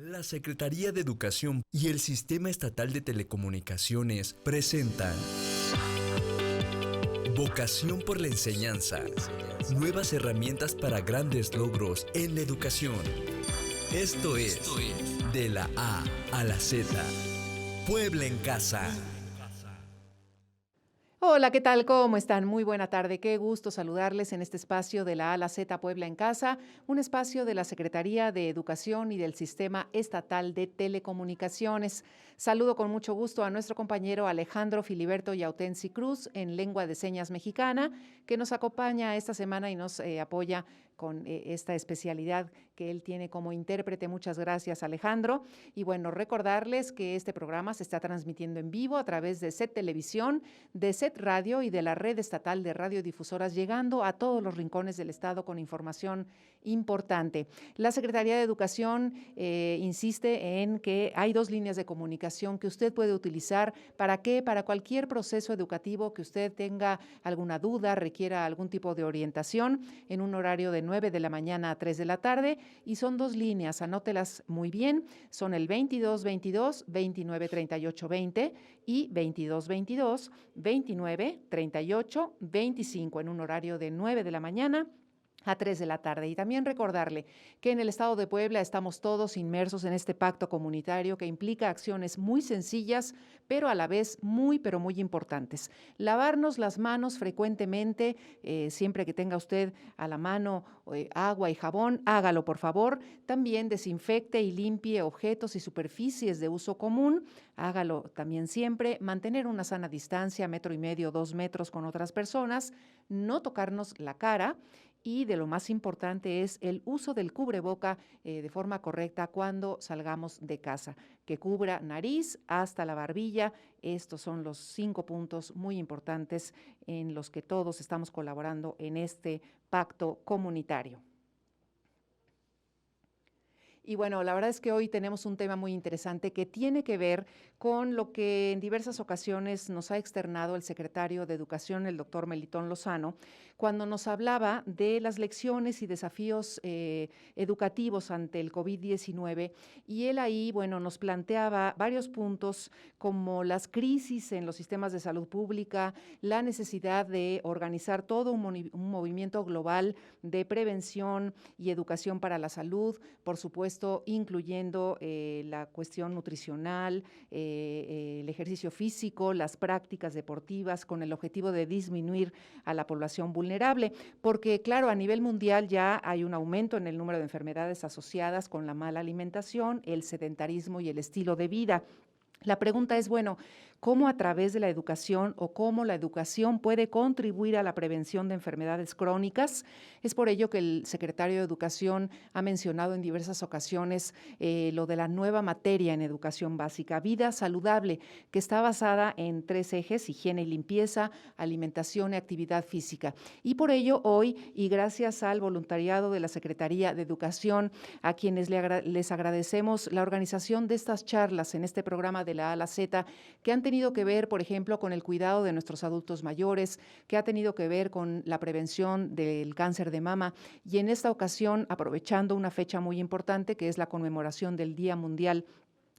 La Secretaría de Educación y el Sistema Estatal de Telecomunicaciones presentan Vocación por la Enseñanza. Nuevas herramientas para grandes logros en la educación. Esto es De la A a la Z. Puebla en Casa. Hola, ¿qué tal? ¿Cómo están? Muy buena tarde. Qué gusto saludarles en este espacio de la A a la Z Puebla en Casa, un espacio de la Secretaría de Educación y del Sistema Estatal de Telecomunicaciones. Saludo con mucho gusto a nuestro compañero Alejandro Filiberto Yautensi Cruz en Lengua de Señas Mexicana, que nos acompaña esta semana y nos apoya con esta especialidad que él tiene como intérprete. Muchas gracias, Alejandro. Y bueno, recordarles que este programa se está transmitiendo en vivo a través de SET Televisión, de SET Radio y de la Red Estatal de Radiodifusoras, llegando a todos los rincones del estado con información importante. La Secretaría de Educación insiste en que hay dos líneas de comunicación que usted puede utilizar. ¿Para qué? Para cualquier proceso educativo que usted tenga alguna duda, requiera algún tipo de orientación, en un horario de 9 de la mañana a 3 de la tarde, y son dos líneas, anótelas muy bien, son el 2222 29 38 20 y 2222 29 38 25 en un horario de 9 de la mañana a 3 de la tarde. Y también recordarle que en el estado de Puebla estamos todos inmersos en este pacto comunitario que implica acciones muy sencillas, pero a la vez muy importantes. Lavarnos las manos frecuentemente, siempre que tenga usted a la mano agua y jabón, hágalo por favor. También desinfecte y limpie objetos y superficies de uso común, hágalo también siempre. Mantener una sana distancia, 1,5 metros, 2 metros con otras personas, no tocarnos la cara. Y de lo más importante es el uso del cubreboca de forma correcta cuando salgamos de casa, que cubra nariz hasta la barbilla. Estos son los 5 puntos muy importantes en los que todos estamos colaborando en este pacto comunitario. Y bueno, la verdad es que hoy tenemos un tema muy interesante que tiene que ver con lo que en diversas ocasiones nos ha externado el secretario de Educación, el doctor Melitón Lozano, cuando nos hablaba de las lecciones y desafíos educativos ante el COVID-19. Y él ahí, bueno, nos planteaba varios puntos como las crisis en los sistemas de salud pública, la necesidad de organizar todo un movimiento global de prevención y educación para la salud, por supuesto, incluyendo la cuestión nutricional, el ejercicio físico, las prácticas deportivas, con el objetivo de disminuir a la población vulnerable, porque claro, a nivel mundial ya hay un aumento en el número de enfermedades asociadas con la mala alimentación, el sedentarismo y el estilo de vida. La pregunta es, bueno, ¿cómo a través de la educación o cómo la educación puede contribuir a la prevención de enfermedades crónicas? Es por ello que el secretario de Educación ha mencionado en diversas ocasiones lo de la nueva materia en educación básica, vida saludable, que está basada en 3 ejes: higiene y limpieza, alimentación y actividad física. Y por ello hoy, y gracias al voluntariado de la Secretaría de Educación, a quienes les agradecemos la organización de estas charlas en este programa de la A a la Z, que han tenido que ver, por ejemplo, con el cuidado de nuestros adultos mayores, que ha tenido que ver con la prevención del cáncer de mama. Y en esta ocasión, aprovechando una fecha muy importante, que es la conmemoración del Día Mundial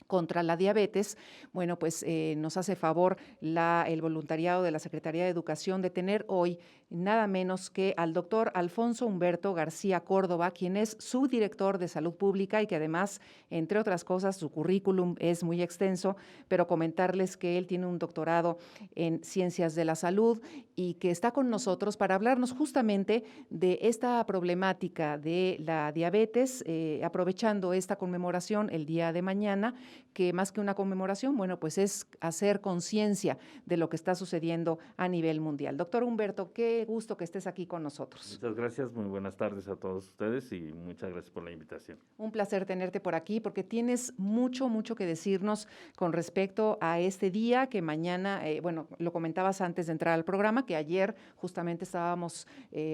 contra la diabetes, bueno, pues nos hace favor el voluntariado de la Secretaría de Educación de tener hoy nada menos que al doctor Alfonso Humberto García Córdoba, quien es subdirector de Salud Pública y que además, entre otras cosas, su currículum es muy extenso, pero comentarles que él tiene un doctorado en Ciencias de la Salud y que está con nosotros para hablarnos justamente de esta problemática de la diabetes, aprovechando esta conmemoración el día de mañana, que más que una conmemoración, bueno, pues es hacer conciencia de lo que está sucediendo a nivel mundial. Doctor Humberto, qué gusto que estés aquí con nosotros. Muchas gracias, muy buenas tardes a todos ustedes y muchas gracias por la invitación. Un placer tenerte por aquí porque tienes mucho que decirnos con respecto a este día que mañana, bueno, lo comentabas antes de entrar al programa, que ayer justamente estábamos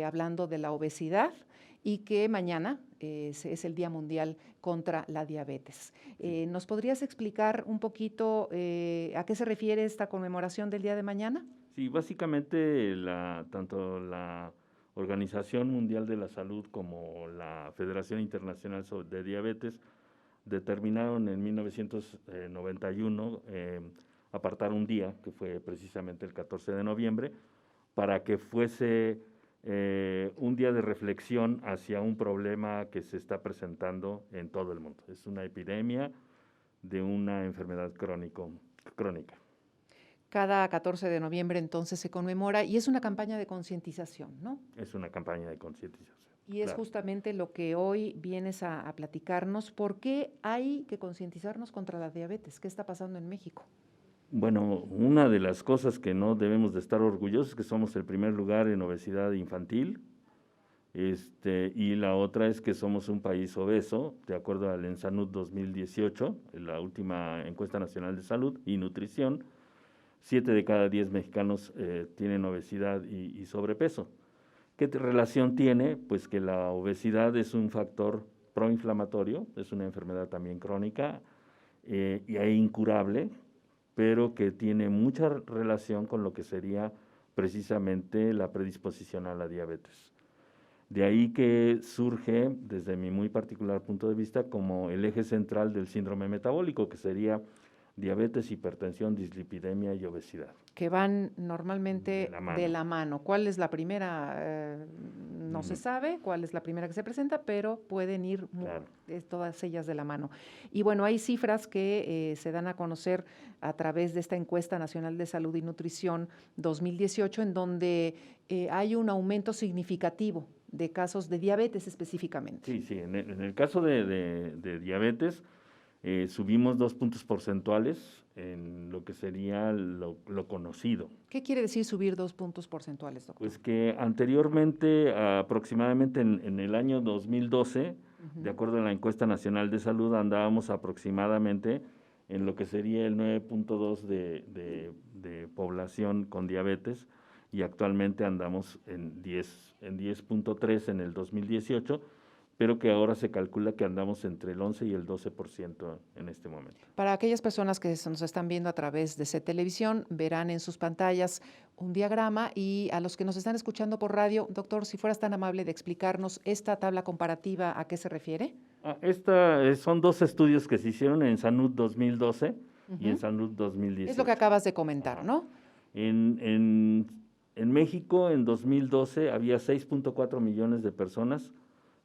hablando de la obesidad y que mañana es el Día Mundial contra la Diabetes. ¿Nos podrías explicar un poquito a qué se refiere esta conmemoración del día de mañana? Sí, básicamente tanto la Organización Mundial de la Salud como la Federación Internacional de Diabetes determinaron en 1991 apartar un día, que fue precisamente el 14 de noviembre, para que fuese un día de reflexión hacia un problema que se está presentando en todo el mundo. Es una epidemia de una enfermedad crónica. Cada 14 de noviembre entonces se conmemora y es una campaña de concientización, ¿no? Es una campaña de concientización. Y es justamente lo que hoy vienes a platicarnos. ¿Por qué hay que concientizarnos contra la diabetes? ¿Qué está pasando en México? Bueno, una de las cosas que no debemos de estar orgullosos es que somos el primer lugar en obesidad infantil, y la otra es que somos un país obeso, de acuerdo al ENSANUD 2018, la última encuesta nacional de salud y nutrición. 7 de cada 10 mexicanos tienen obesidad y sobrepeso. ¿Qué relación tiene? Pues que la obesidad es un factor proinflamatorio, es una enfermedad también crónica y incurable, pero que tiene mucha relación con lo que sería precisamente la predisposición a la diabetes. De ahí que surge, desde mi muy particular punto de vista, como el eje central del síndrome metabólico, que sería diabetes, hipertensión, dislipidemia y obesidad. Que van normalmente de la mano. ¿Cuál es la primera? No se sabe cuál es la primera que se presenta, pero pueden ir todas ellas de la mano. Y bueno, hay cifras que se dan a conocer a través de esta encuesta nacional de salud y nutrición 2018, en donde hay un aumento significativo de casos de diabetes específicamente. Sí, en el caso de diabetes, subimos 2 puntos porcentuales en lo que sería lo conocido. ¿Qué quiere decir subir 2 puntos porcentuales, doctor? Pues que anteriormente, aproximadamente en el año 2012, de acuerdo a la encuesta nacional de salud, andábamos aproximadamente en lo que sería el 9.2 de población con diabetes, y actualmente andamos en 10.3 en el 2018, pero que ahora se calcula que andamos entre el 11 y el 12% en este momento. Para aquellas personas que nos están viendo a través de Televisión, verán en sus pantallas un diagrama, y a los que nos están escuchando por radio, doctor, si fueras tan amable de explicarnos esta tabla comparativa, ¿a qué se refiere? Son 2 estudios que se hicieron en ENSANUD 2012 y en ENSANUD 2018. Es lo que acabas de comentar, ¿no? En México, en 2012, había 6.4 millones de personas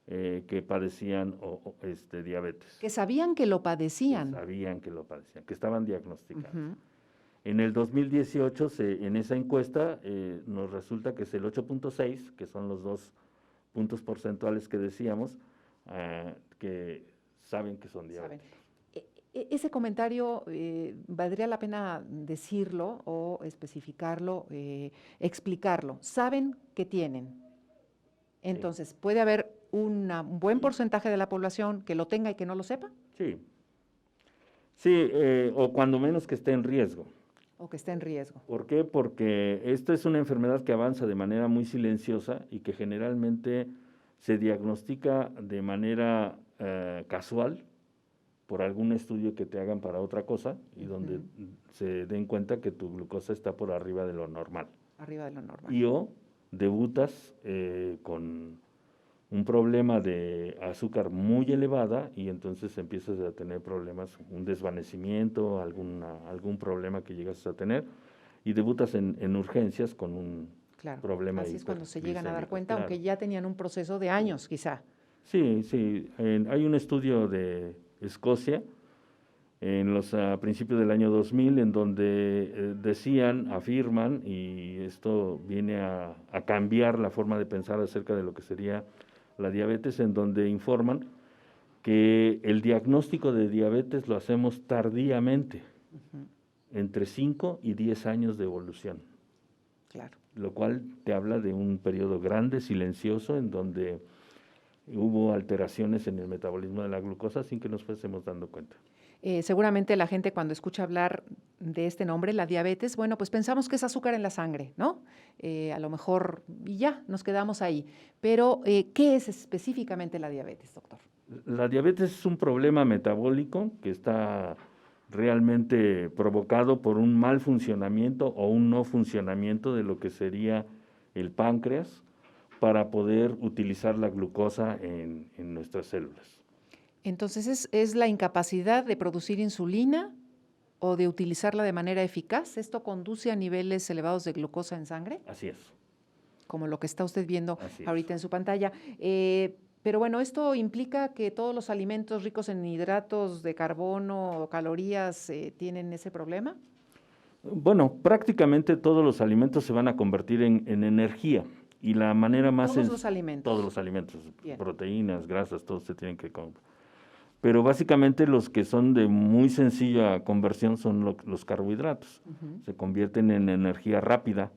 que padecían diabetes. Que sabían que lo padecían. Que estaban diagnosticados. En el 2018, en esa encuesta, nos resulta que es el 8.6, que son los 2 puntos porcentuales que decíamos, que saben que son diabéticos. Ese comentario valdría la pena decirlo o especificarlo, explicarlo. Saben que tienen. Entonces, ¿puede haber un buen porcentaje de la población que lo tenga y que no lo sepa? Sí, o cuando menos que esté en riesgo. O que esté en riesgo. ¿Por qué? Porque esta es una enfermedad que avanza de manera muy silenciosa y que generalmente se diagnostica de manera casual por algún estudio que te hagan para otra cosa y donde se den cuenta que tu glucosa está por arriba de lo normal. Arriba de lo normal. Y o debutas con un problema de azúcar muy elevada y entonces empiezas a tener problemas, un desvanecimiento, algún problema que llegas a tener, y debutas en urgencias con un problema. Así es cuando se llegan a dar cuenta, aunque ya tenían un proceso de años, quizá. Sí, hay un estudio de Escocia a principios del año 2000 en donde afirman, y esto viene a cambiar la forma de pensar acerca de lo que sería la diabetes, en donde informan que el diagnóstico de diabetes lo hacemos tardíamente, entre 5 y 10 años de evolución. Claro. Lo cual te habla de un periodo grande, silencioso, en donde hubo alteraciones en el metabolismo de la glucosa sin que nos fuésemos dando cuenta. Seguramente la gente, cuando escucha hablar de este nombre, la diabetes, bueno, pues pensamos que es azúcar en la sangre, ¿no? A lo mejor, y ya, nos quedamos ahí. Pero, ¿qué es específicamente la diabetes, doctor? La diabetes es un problema metabólico que está realmente provocado por un mal funcionamiento o un no funcionamiento de lo que sería el páncreas para poder utilizar la glucosa en nuestras células. Entonces, ¿es la incapacidad de producir insulina o de utilizarla de manera eficaz? ¿Esto conduce a niveles elevados de glucosa en sangre? Así es. Como lo que está usted viendo Así ahorita es. en su pantalla. Pero bueno, ¿esto implica que todos los alimentos ricos en hidratos de carbono o calorías tienen ese problema? Bueno, prácticamente todos los alimentos se van a convertir en energía y la manera más... Todos los alimentos. Todos los alimentos, Bien. proteínas, grasas, todos se tienen que... Pero básicamente los que son de muy sencilla conversión son los carbohidratos. Se convierten en energía rápida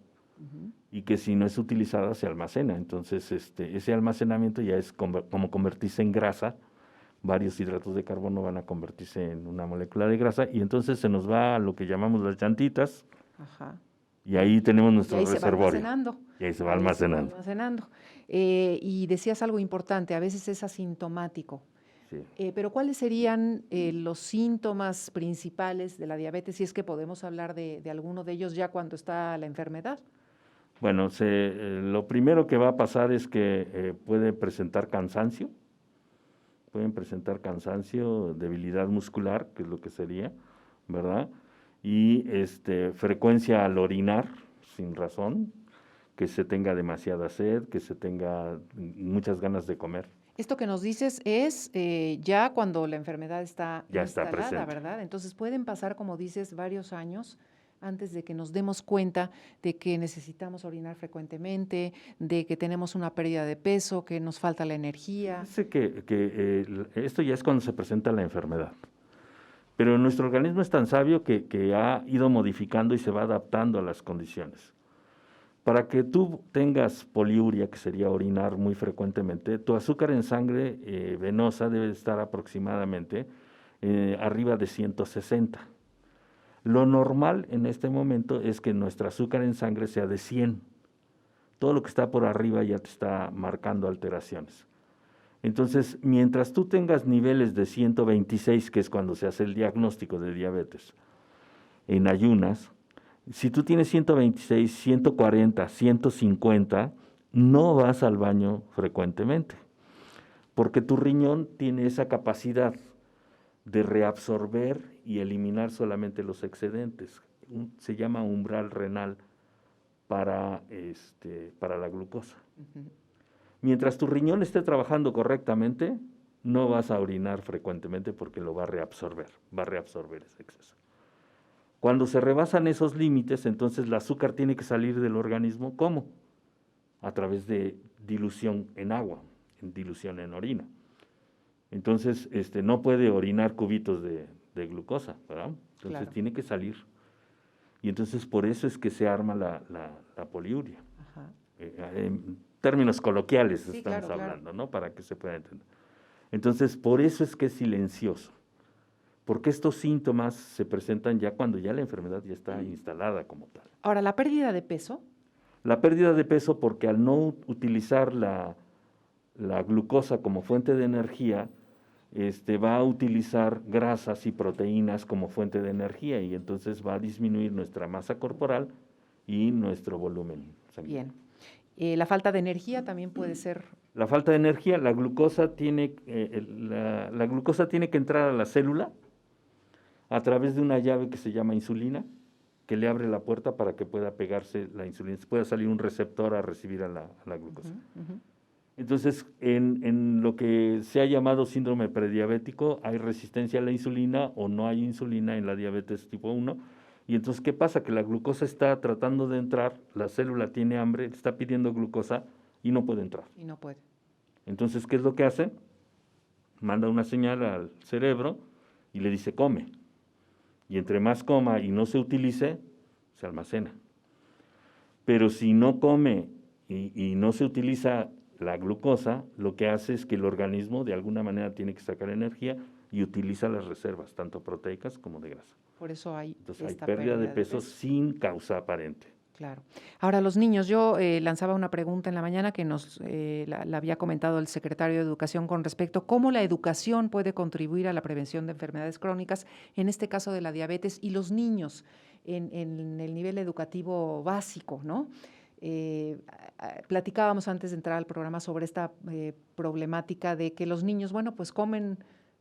y que si no es utilizada se almacena. Entonces ese almacenamiento ya es como convertirse en grasa. Varios hidratos de carbono van a convertirse en una molécula de grasa y entonces se nos va a lo que llamamos las llantitas. Ajá. Y ahí tenemos nuestro Y ahí reservorio. se va almacenando. Y ahí se va almacenando. Y decías algo importante, a veces es asintomático. Sí. Pero ¿cuáles serían los síntomas principales de la diabetes, si es que podemos hablar de alguno de ellos ya cuando está la enfermedad? Bueno, lo primero que va a pasar es que puede presentar cansancio. Pueden presentar cansancio, debilidad muscular, que es lo que sería, ¿verdad? Y frecuencia al orinar sin razón, que se tenga demasiada sed, que se tenga muchas ganas de comer. Esto que nos dices es ya cuando la enfermedad está Ya instalada, está presente, ¿verdad? Entonces pueden pasar, como dices, varios años antes de que nos demos cuenta de que necesitamos orinar frecuentemente, de que tenemos una pérdida de peso, que nos falta la energía. Dice que esto ya es cuando se presenta la enfermedad. Pero nuestro organismo es tan sabio que ha ido modificando y se va adaptando a las condiciones. Para que tú tengas poliuria, que sería orinar muy frecuentemente, tu azúcar en sangre venosa debe estar aproximadamente arriba de 160. Lo normal en este momento es que nuestro azúcar en sangre sea de 100. Todo lo que está por arriba ya te está marcando alteraciones. Entonces, mientras tú tengas niveles de 126, que es cuando se hace el diagnóstico de diabetes, en ayunas, si tú tienes 126, 140, 150, no vas al baño frecuentemente, porque tu riñón tiene esa capacidad de reabsorber y eliminar solamente los excedentes. Se llama umbral renal para la glucosa. Mientras tu riñón esté trabajando correctamente, no vas a orinar frecuentemente porque lo va a reabsorber ese exceso. Cuando se rebasan esos límites, entonces el azúcar tiene que salir del organismo, ¿cómo? A través de dilución en agua, en dilución en orina. Entonces, no puede orinar cubitos de glucosa, ¿verdad? Entonces Claro. tiene que salir. Y entonces por eso es que se arma la poliuria. Ajá. En términos coloquiales Sí, estamos claro, hablando, claro. ¿no? Para que se pueda entender. Entonces, por eso es que es silencioso. Porque estos síntomas se presentan ya cuando ya la enfermedad ya está instalada como tal. Ahora, ¿la pérdida de peso? La pérdida de peso, porque al no utilizar la glucosa como fuente de energía, va a utilizar grasas y proteínas como fuente de energía y entonces va a disminuir nuestra masa corporal y nuestro volumen sanguíneo. Bien. La falta de energía también puede ser... La falta de energía, la glucosa tiene que entrar a la célula a través de una llave que se llama insulina, que le abre la puerta para que pueda pegarse la insulina, pueda salir un receptor a recibir a la glucosa. Entonces, en lo que se ha llamado síndrome prediabético, hay resistencia a la insulina o no hay insulina en la diabetes tipo 1. Y entonces, ¿qué pasa? Que la glucosa está tratando de entrar, la célula tiene hambre, está pidiendo glucosa y no puede entrar. Y no puede. Entonces, ¿qué es lo que hace? Manda una señal al cerebro y le dice, come. Y entre más coma y no se utilice, se almacena. Pero si no come y no se utiliza la glucosa, lo que hace es que el organismo de alguna manera tiene que sacar energía y utiliza las reservas, tanto proteicas como de grasa. Por eso hay Entonces esta hay pérdida de peso sin causa aparente. Claro. Ahora, los niños, yo lanzaba una pregunta en la mañana que nos la había comentado el secretario de Educación con respecto a cómo la educación puede contribuir a la prevención de enfermedades crónicas, en este caso de la diabetes, y los niños en el nivel educativo básico, ¿no? Platicábamos antes de entrar al programa sobre esta problemática de que los niños, bueno, pues comen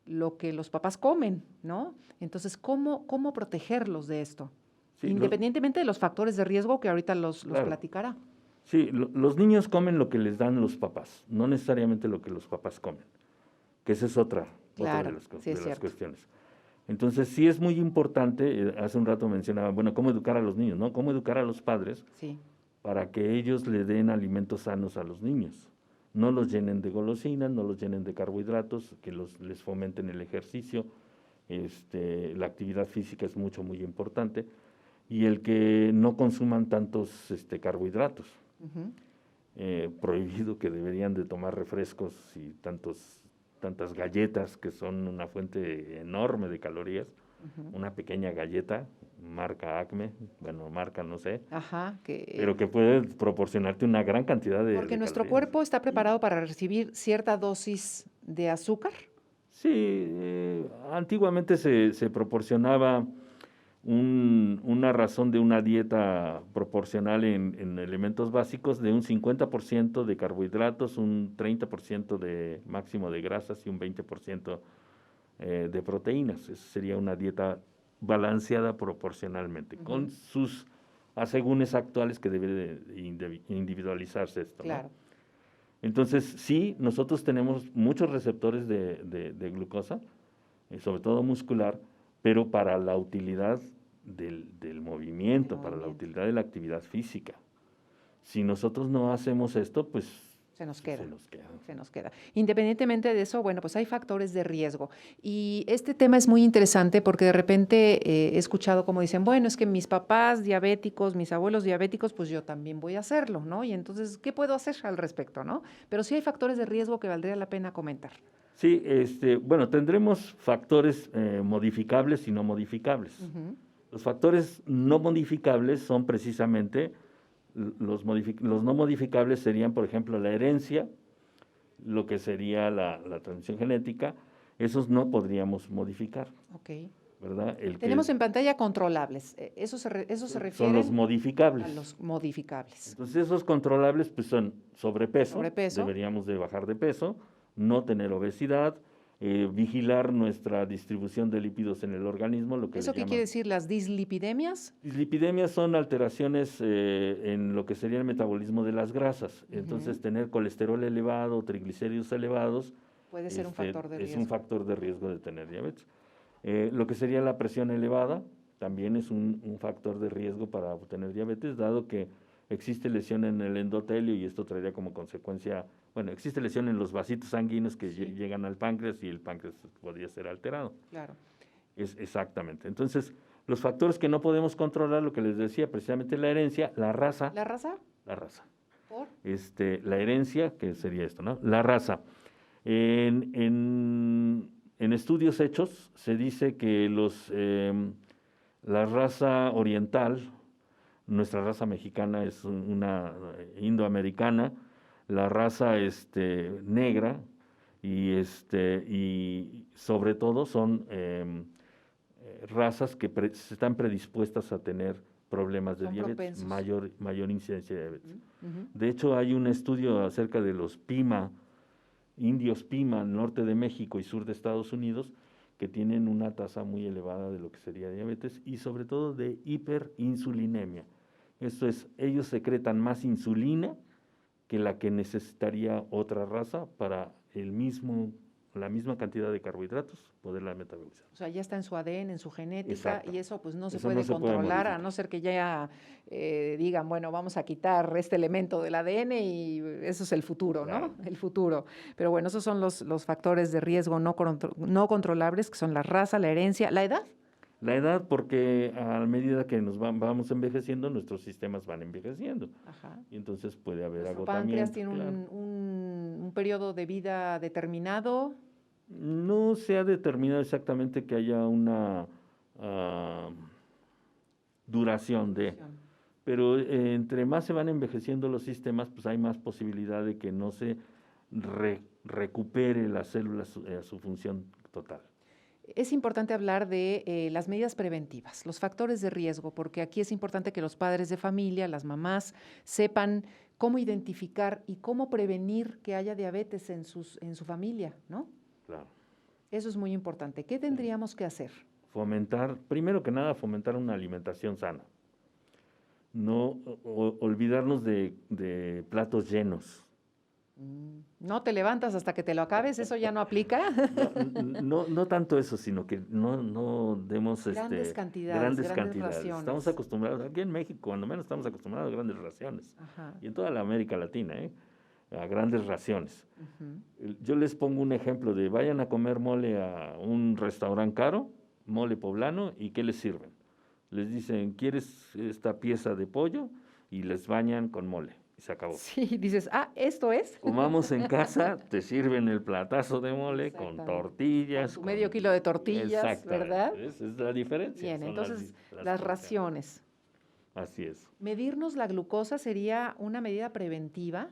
lo que los papás comen, ¿no? Entonces, ¿cómo protegerlos de esto? Sí, Independientemente de los factores de riesgo que ahorita los claro. platicará. Sí, los niños comen lo que les dan los papás, no necesariamente lo que los papás comen, que esa es otra Claro, de las, sí, es de las cierto. cuestiones. Entonces, sí es muy importante, hace un rato mencionaba, bueno, cómo educar a los niños, ¿no? Cómo educar a los padres Sí, para que ellos le den alimentos sanos a los niños. No los llenen de golosinas, no los llenen de carbohidratos, que les fomenten el ejercicio. La actividad física es muy importante. Y el que no consuman tantos carbohidratos. ujú, Prohibido que deberían de tomar refrescos y tantas galletas que son una fuente enorme de calorías. ujú. Una pequeña galleta, marca Acme, bueno, marca no sé, Ajá, pero que puede proporcionarte una gran cantidad de porque nuestro calorías. cuerpo está preparado para recibir cierta dosis de azúcar. Sí, antiguamente se proporcionaba una razón de una dieta proporcional en elementos básicos de un 50% de carbohidratos, un 30% de máximo de grasas y un 20% de proteínas. Esa sería una dieta balanceada proporcionalmente, con sus asegúnes actuales que debe de individualizarse esto, ¿no? Claro. Entonces, sí, nosotros tenemos muchos receptores de glucosa, sobre todo muscular, pero para la utilidad del movimiento, para la utilidad de la actividad física. Si nosotros no hacemos esto, pues Se nos queda. se nos queda. Se nos queda. Independientemente de eso, bueno, pues hay factores de riesgo. Y este tema es muy interesante porque de repente he escuchado como dicen, bueno, es que mis papás diabéticos, mis abuelos diabéticos, pues yo también voy a hacerlo, ¿no? Y entonces, ¿qué puedo hacer al respecto, no? Pero sí hay factores de riesgo que valdría la pena comentar. Sí, bueno, tendremos factores modificables y no modificables. Ujú. Los factores no modificables son precisamente los no modificables serían, por ejemplo, la herencia, lo que sería la transmisión genética, esos no podríamos modificar, Ok. ¿verdad? Tenemos en pantalla controlables. Eso se refiere son los modificables. a los modificables. Entonces esos controlables pues son sobrepeso, Sobrepeso. deberíamos de bajar de peso, no tener obesidad, vigilar nuestra distribución de lípidos en el organismo, lo que ¿Eso le qué llaman. quiere decir? ¿Las dislipidemias? Dislipidemias son alteraciones en lo que sería el metabolismo de las grasas. Entonces, tener colesterol elevado, triglicéridos elevados, Puede ser un factor de es riesgo. un factor de riesgo de tener diabetes. Lo que sería la presión elevada también es un factor de riesgo para tener diabetes, dado que existe lesión en el endotelio y esto traería como consecuencia, bueno, existe lesión en los vasitos sanguíneos que llegan al páncreas y el páncreas podría ser alterado. Claro. Exactamente. Entonces, los factores que no podemos controlar, lo que les decía, precisamente la herencia, la raza. ¿La raza? La raza. ¿Por? La herencia, que sería esto, ¿no? La raza. En estudios hechos se dice que la raza oriental, nuestra raza mexicana es una indoamericana, la raza negra y sobre todo son razas que están predispuestas a tener problemas de Son diabetes, propensos. mayor incidencia de diabetes. Ujú. De hecho, hay un estudio acerca de los Pima, indios Pima, norte de México y sur de Estados Unidos, que tienen una tasa muy elevada de lo que sería diabetes y sobre todo de hiperinsulinemia. Esto es, ellos secretan más insulina que la que necesitaría otra raza para la misma cantidad de carbohidratos poderla metabolizar. O sea, ya está en su ADN, en su genética, Exacto. y eso pues no se Eso puede no se puede controlar, a modificar. no ser que ya digan, bueno, vamos a quitar este elemento del ADN y eso es el futuro, Claro. ¿no? El futuro. Pero bueno, esos son los factores de riesgo no controlables, que son la raza, la herencia, la edad. La edad, porque a medida que vamos envejeciendo, nuestros sistemas van envejeciendo. Ajá. Y entonces puede haber Nuestro agotamiento. páncreas tiene claro. un periodo de vida determinado. No se ha determinado exactamente que haya una duración de, pero entre más se van envejeciendo los sistemas, pues hay más posibilidad de que no se recupere las células a su función total. Es importante hablar de las medidas preventivas, los factores de riesgo, porque aquí es importante que los padres de familia, las mamás, sepan cómo identificar y cómo prevenir que haya diabetes en su familia, ¿no? Claro. Eso es muy importante. ¿Qué tendríamos que hacer? Primero que nada, fomentar una alimentación sana. No olvidarnos de platos llenos. No te levantas hasta que te lo acabes, ¿eso ya no aplica? No tanto eso, sino que no demos Grandes cantidades, grandes grandes cantidades. raciones. Estamos acostumbrados, aquí en México, cuando menos estamos acostumbrados a grandes raciones. Ajá. Y en toda la América Latina, a grandes raciones. Yo les pongo un ejemplo de vayan a comer mole a un restaurante caro, mole poblano, ¿y qué les sirven? Les dicen, ¿quieres esta pieza de pollo? Y les bañan con mole. Y se acabó. Sí, dices, ¿esto es? Comamos en casa, te sirven el platazo de mole con tortillas. Con medio kilo de tortillas, ¿verdad? Esa es la diferencia. Bien, entonces las raciones. Así es. ¿Medirnos la glucosa sería una medida preventiva?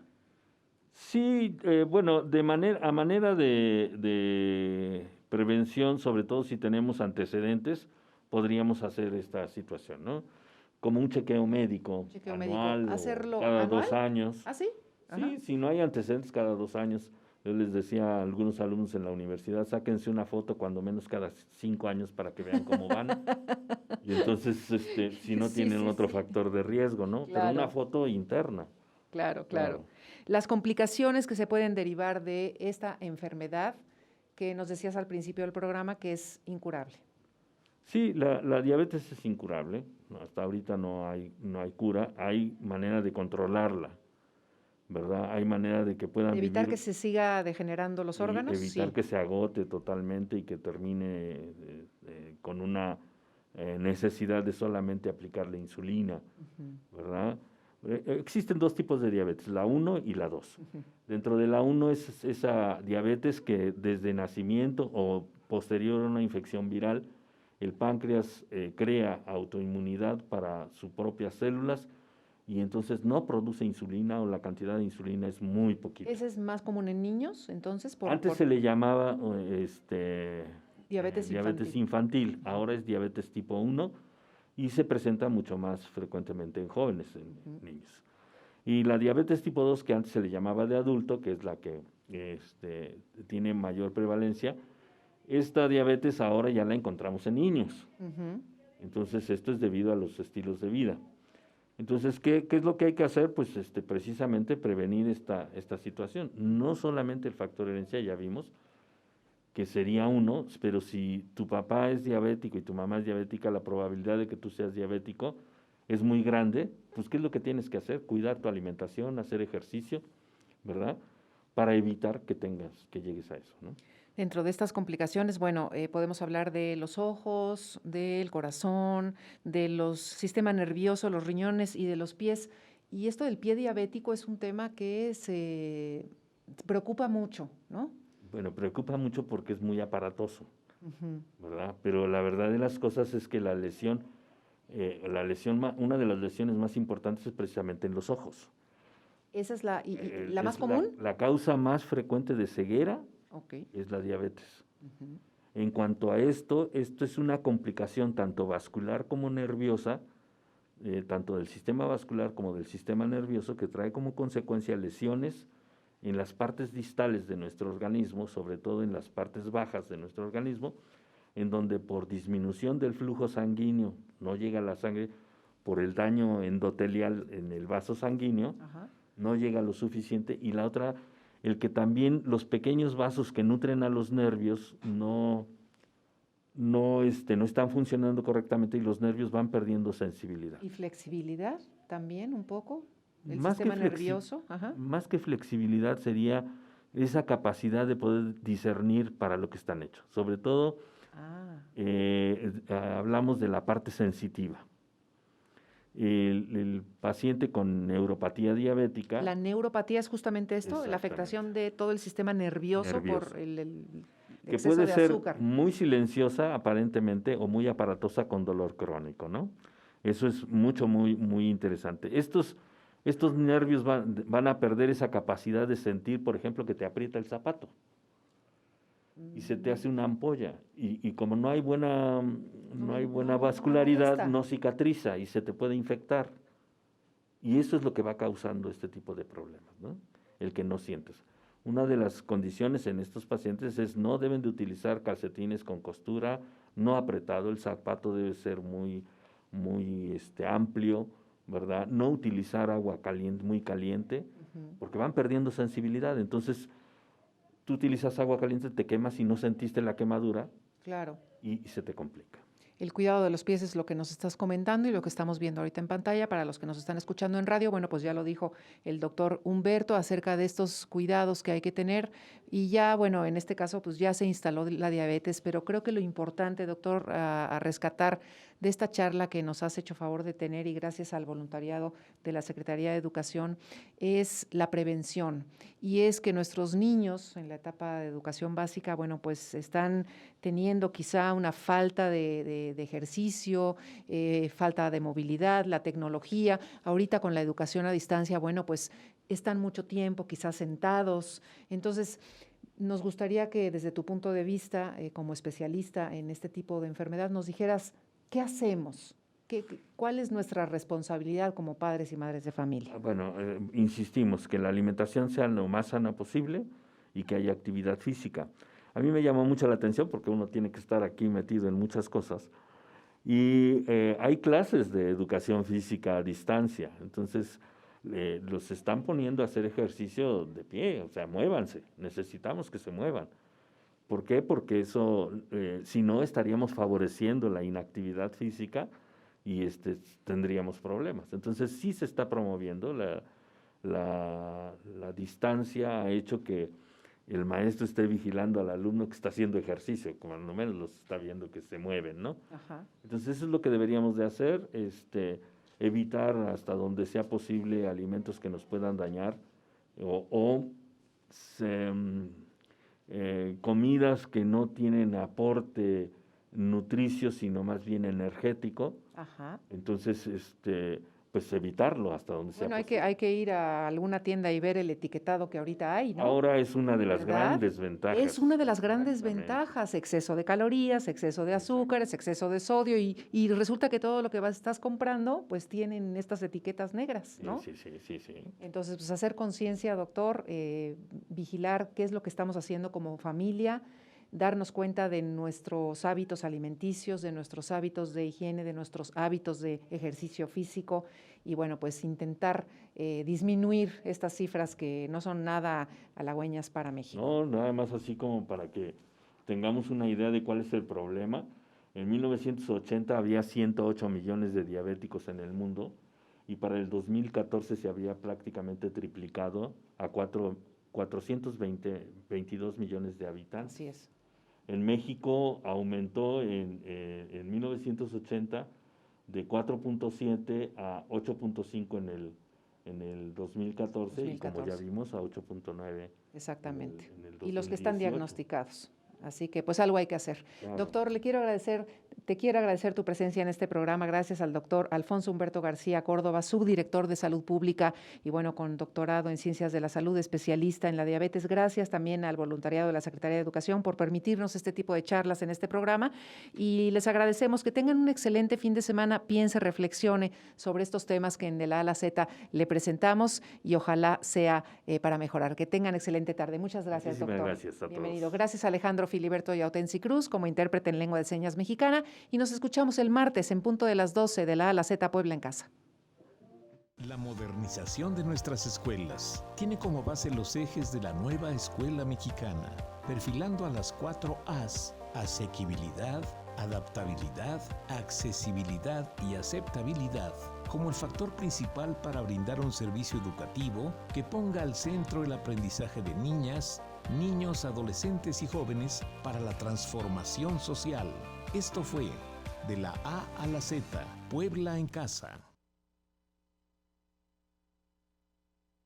Sí, bueno, a manera de prevención, sobre todo si tenemos antecedentes, podríamos hacer esta situación, ¿no? Como un chequeo médico anual ¿Hacerlo o cada anual? 2 años. ¿Ah, sí? Sí, si no hay antecedentes cada 2 años. Yo les decía a algunos alumnos en la universidad, sáquense una foto cuando menos cada 5 años para que vean cómo van. Y entonces, si no tienen otro factor de riesgo, ¿no? Claro. Pero una foto interna. Claro. Las complicaciones que se pueden derivar de esta enfermedad que nos decías al principio del programa que es incurable. Sí, la diabetes es incurable. Hasta ahorita no hay cura. Hay manera de controlarla, ¿verdad? Hay manera de que puedan Evitar vivir, que se siga degenerando los órganos. evitar que se agote totalmente y que termine con una necesidad de solamente aplicarle insulina, ¿verdad? Existen 2 tipos de diabetes, la 1 y la 2. Dentro de la 1 es esa diabetes que desde nacimiento o posterior a una infección viral, el páncreas crea autoinmunidad para sus propias células y entonces no produce insulina o la cantidad de insulina es muy poquita. ¿Ese es más común en niños, entonces? Antes se le llamaba diabetes infantil, ahora es diabetes tipo 1 y se presenta mucho más frecuentemente en jóvenes, en niños. Y la diabetes tipo 2, que antes se le llamaba de adulto, que es la que tiene mayor prevalencia, esta diabetes ahora ya la encontramos en niños. Entonces, esto es debido a los estilos de vida. Entonces, ¿qué es lo que hay que hacer? Pues precisamente prevenir esta situación. No solamente el factor herencia, ya vimos, que sería uno, pero si tu papá es diabético y tu mamá es diabética, la probabilidad de que tú seas diabético es muy grande. Pues, ¿qué es lo que tienes que hacer? Cuidar tu alimentación, hacer ejercicio, ¿verdad? Para evitar que llegues a eso, ¿no? Dentro de estas complicaciones, bueno, podemos hablar de los ojos, del corazón, de los sistema nervioso, los riñones y de los pies. Y esto del pie diabético es un tema que se preocupa mucho, ¿no? Bueno, preocupa mucho porque es muy aparatoso, ¿verdad? Pero la verdad de las cosas es que una de las lesiones más importantes es precisamente en los ojos. ¿Esa es la más común? La causa más frecuente de ceguera es la diabetes. En cuanto a esto es una complicación tanto vascular como nerviosa, tanto del sistema vascular como del sistema nervioso, que trae como consecuencia lesiones en las partes distales de nuestro organismo, sobre todo en las partes bajas de nuestro organismo, en donde por disminución del flujo sanguíneo no llega la sangre, por el daño endotelial en el vaso sanguíneo, no llega lo suficiente, y la otra, el que también los pequeños vasos que nutren a los nervios no están funcionando correctamente y los nervios van perdiendo sensibilidad. ¿Y flexibilidad también un poco? ¿El sistema nervioso? Más que flexibilidad sería esa capacidad de poder discernir para lo que están hechos. Sobre todo, hablamos de la parte sensitiva. El paciente con neuropatía diabética. La neuropatía es justamente esto, la afectación de todo el sistema nervioso. Por el que exceso puede de ser azúcar. Muy silenciosa aparentemente o muy aparatosa con dolor crónico, ¿no? Eso es muy interesante. Estos nervios van a perder esa capacidad de sentir, por ejemplo, que te aprieta el zapato y se te hace una ampolla y como no hay buena vascularidad, no cicatriza y se te puede infectar. Y eso es lo que va causando este tipo de problemas, ¿no? El que no sientes. una de las condiciones en estos pacientes es no deben de utilizar calcetines con costura, no apretado, el zapato debe ser muy amplio, ¿verdad? No utilizar agua caliente, muy caliente, porque van perdiendo sensibilidad. Entonces, tú utilizas agua caliente, te quemas y no sentiste la quemadura. Claro. Y se te complica. El cuidado de los pies es lo que nos estás comentando y lo que estamos viendo ahorita en pantalla. Para los que nos están escuchando en radio, bueno, pues ya lo dijo el doctor Humberto acerca de estos cuidados que hay que tener. Y ya, bueno, en este caso, pues ya se instaló la diabetes, pero creo que lo importante, doctor, a rescatar de esta charla que nos has hecho favor de tener y gracias al voluntariado de la Secretaría de Educación, es la prevención. Y es que nuestros niños en la etapa de educación básica, bueno, pues están teniendo quizá una falta de ejercicio, falta de movilidad, la tecnología. Ahorita con la educación a distancia, bueno, pues están mucho tiempo quizás sentados. Entonces, nos gustaría que desde tu punto de vista, como especialista en este tipo de enfermedad, nos dijeras, ¿qué hacemos? ¿Cuál es nuestra responsabilidad como padres y madres de familia? Bueno, insistimos que la alimentación sea lo más sana posible y que haya actividad física. A mí me llamó mucho la atención porque uno tiene que estar aquí metido en muchas cosas y hay clases de educación física a distancia, entonces los están poniendo a hacer ejercicio de pie, o sea, muévanse, necesitamos que se muevan. ¿Por qué? Porque eso, si no, estaríamos favoreciendo la inactividad física y tendríamos problemas. Entonces sí se está promoviendo, la distancia ha hecho que el maestro esté vigilando al alumno que está haciendo ejercicio, como al menos los está viendo que se mueven, ¿no? Ajá. Entonces eso es lo que deberíamos de hacer, evitar hasta donde sea posible alimentos que nos puedan dañar comidas que no tienen aporte nutricio, sino más bien energético. Ajá. Entonces, pues evitarlo hasta donde sea posible. Bueno, hay que ir a alguna tienda y ver el etiquetado que ahorita hay, ¿no? Ahora es una de las ¿verdad? grandes ventajas. Es una de las grandes ventajas, exceso de calorías, exceso de azúcares, exceso de sodio y resulta que todo lo que estás comprando pues tienen estas etiquetas negras, ¿no? Sí. Entonces, pues hacer conciencia, doctor, vigilar qué es lo que estamos haciendo como familia, darnos cuenta de nuestros hábitos alimenticios, de nuestros hábitos de higiene, de nuestros hábitos de ejercicio físico y bueno, pues intentar disminuir estas cifras que no son nada halagüeñas para México. No, nada más así como para que tengamos una idea de cuál es el problema. En 1980 había 108 millones de diabéticos en el mundo y para el 2014 se había prácticamente triplicado a 422 millones de habitantes. Así es. En México aumentó en 1980 de 4.7 a 8.5 en el 2014 y como ya vimos a 8.9. Exactamente. En el 2018. Y los que están diagnosticados. Así que pues algo hay que hacer. Claro. Doctor, te quiero agradecer tu presencia en este programa. Gracias al doctor Alfonso Humberto García Córdoba, subdirector de Salud Pública y bueno, con doctorado en Ciencias de la Salud, especialista en la diabetes. Gracias también al voluntariado de la Secretaría de Educación por permitirnos este tipo de charlas en este programa y les agradecemos que tengan un excelente fin de semana. Piense, reflexione sobre estos temas que en De la A a la Z le presentamos y ojalá sea para mejorar. Que tengan excelente tarde. Muchas gracias, Muchísimas doctor. Gracias a Bienvenido. todos. Gracias, Alejandro Filiberto Yautensi Cruz, como intérprete en lengua de señas mexicana. Y nos escuchamos el martes en punto de las 12 de la A a la Z Puebla en Casa. La modernización de nuestras escuelas tiene como base los ejes de la nueva escuela mexicana, perfilando a las 4 A's: asequibilidad, adaptabilidad, accesibilidad y aceptabilidad, como el factor principal para brindar un servicio educativo que ponga al centro el aprendizaje de niñas, niños, adolescentes y jóvenes para la transformación social. Esto fue De la A a la Z, Puebla en Casa.